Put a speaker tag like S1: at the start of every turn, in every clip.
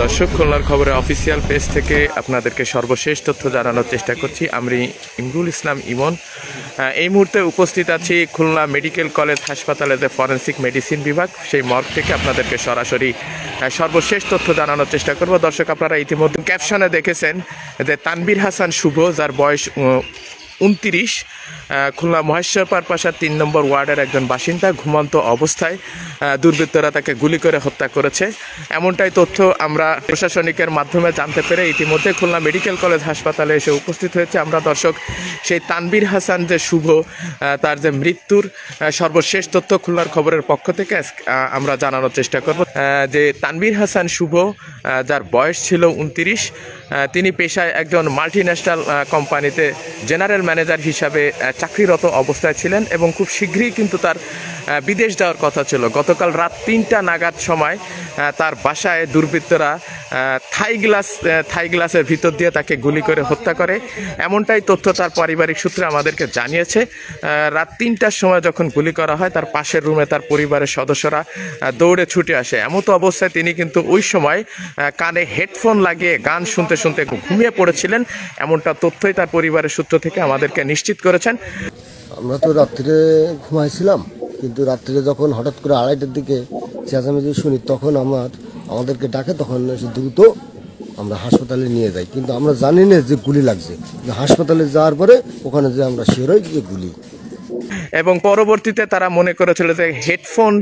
S1: দর্শক, খুলনার খবরে অফিসিয়াল পেজ থেকে আপনাদেরকে সর্বশেষ তথ্য জানানোর চেষ্টা করছি। আমি ইমরুল ইসলাম ইমন। এই মুহূর্তে উপস্থিত আছি খুলনা মেডিকেল কলেজ হাসপাতালে যে ফরেন্সিক মেডিসিন বিভাগ, সেই মর্গ থেকে আপনাদেরকে সরাসরি সর্বশেষ তথ্য জানানোর চেষ্টা করব। দর্শক, আপনারা ইতিমধ্যে ক্যাপশনে দেখেছেন যে তানবীর হাসান শুভ, যার বয়স 29, খুলনা মহেশ্বরপাড় প্রাসাদ 3 নম্বর ওয়ার্ডের একজন বাসিন্দা, ঘুমন্ত অবস্থায় দুর্বৃত্তরা তাকে গুলি করে হত্যা করেছে, এমনটাই তথ্য আমরা প্রশাসনিকের মাধ্যমে জানতে পেরে ইতিমধ্যে খুলনা মেডিকেল কলেজ হাসপাতালে এসে উপস্থিত হয়েছে। আমরা দর্শক সেই তানবীর হাসান যে শুভ, তার যে মৃত্যুর সর্বশেষ তথ্য খুলনার খবরের পক্ষ থেকে আমরা জানানোর চেষ্টা করব। যে তানবীর হাসান শুভ, যার বয়স ছিল 29, তিনি পেশায় একজন মাল্টিন্যাশনাল কোম্পানিতে জেনারেল ম্যানেজার হিসাবে চাকরিরত অবস্থায় ছিলেন এবং খুব শীঘ্রই কিন্তু তার বিদেশ যাওয়ার কথা ছিল। গতকাল রাত 3টা নাগাদ সময় তার বাসায় দুর্বৃত্তরা থাই গ্লাসের ভিতর দিয়ে তাকে গুলি করে হত্যা করে, এমনটাই তথ্য তার পারিবারিক সূত্রে আমাদেরকে জানিয়েছে। রাত 3টার সময় যখন গুলি করা হয়, তার পাশের রুমে তার পরিবারের সদস্যরা দৌড়ে ছুটে আসে। এমতো অবস্থায় তিনি কিন্তু ওই সময় কানে হেডফোন লাগিয়ে গান শুনতে শুনতে ঘুমিয়ে পড়েছিলেন, এমনটা তথ্যই তার পরিবারের সূত্র থেকে আমাদেরকে নিশ্চিত করেছেন।
S2: আমরা তো রাত্রে ঘুমাইছিলাম, কিন্তু রাত্রে যখন হঠাৎ করে 2:30টার দিকে চেঁচামেচি শুনি, তখন আমাদেরকে ডাকে, তখন দ্রুত আমরা হাসপাতালে নিয়ে যাই। কিন্তু আমরা জানি না যে গুলি লাগছে। হাসপাতালে যাওয়ার পরে ওখানে যে আমরা শিওর হই যে গুলি।
S1: এবং পরবর্তীতে তারা মনে করেছিল যে হেডফোন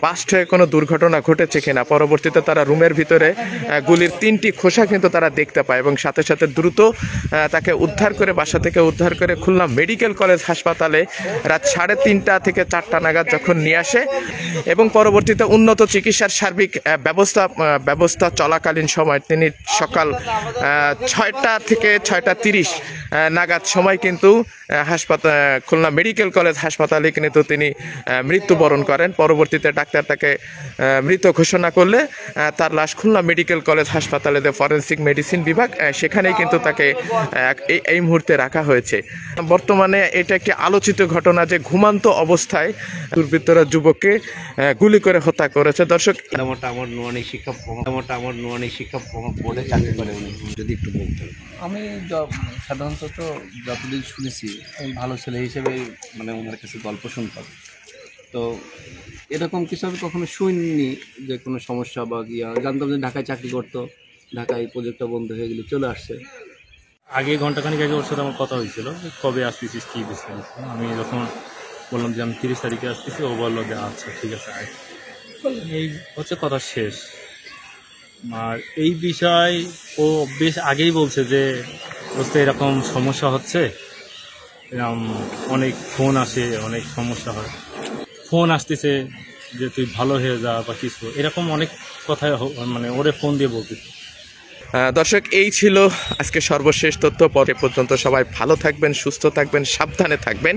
S1: বাস্ট হয়ে কোনো দুর্ঘটনা ঘটেছে কিনা। পরবর্তীতে তারা রুমের ভিতরে গুলির 3টি খোসা কিন্তু তারা দেখতে পায় এবং সাথে সাথে দ্রুত তাকে বাসা থেকে উদ্ধার করে খুলনা মেডিকেল কলেজ হাসপাতালে রাত 3:30 থেকে 4টা নাগাদ যখন নিয়ে আসে এবং পরবর্তীতে উন্নত চিকিৎসার সার্বিক ব্যবস্থা চলাকালীন সময় তিনি সকাল 6টা থেকে 6:30 নাগাদ সময় কিন্তু খুলনা মেডিকেল কলেজ হাসপাতালে কিন্তু তিনি মৃত্যুবরণ করেন। পরবর্তীতে ডাক্তার তাকে মৃত ঘোষণা করলে তার লাশ খুলনা মেডিকেল কলেজ হাসপাতালে যে ফরেন্সিক মেডিসিন বিভাগ, সেখানেই কিন্তু তাকে এই মুহূর্তে রাখা হয়েছে। বর্তমানে এটা একটি আলোচিত ঘটনা যে ঘুমান্ত অবস্থায় দুর্বৃত্তরা যুবককে গুলি করে হত্যা করেছে। দর্শক,
S3: আমার নুয়ানি শিক্ষক বোর্ডে চাকরি করে, উনি যদি একটু বলতেন।
S4: আমি সাধারণত যতদিন শুনেছি, আমি ভালো ছেলে হিসেবে ওনার কাছে গল্প শুনতাম। তো এরকম কিছু আমি কখনো শুনিনি যে কোনো সমস্যা বা জানতাম যে ঢাকায় চাকরি করতো, ঢাকায় প্রজেক্টটা বন্ধ হয়ে গেলে চলে আসছে।
S5: আগে ঘন্টাখানিক আগে ওর সাথে আমার কথা হয়েছিল যে কবে আসতেছিস, কী বিষয়। আমি যখন বললাম যে আমি 30 তারিখে আসতেছি, ও বললো যে আচ্ছা ঠিক আছে আয়। এই হচ্ছে কথা শেষ। আর এই বিষয় ও বেশ আগেই বলছে যে বুঝতে এরকম সমস্যা হচ্ছে, এরকম অনেক ফোন আসে, অনেক সমস্যা হয়, ফোন আসতেছে যে তুই ভালো হয়ে যা বা কিছু, এরকম অনেক কথাই ওরে ফোন দিয়ে বলতেছে।
S1: দর্শক, এই ছিল আজকে সর্বশেষ তথ্য। পরে পর্যন্ত সবাই ভালো থাকবেন, সুস্থ থাকবেন, সাবধানে থাকবেন।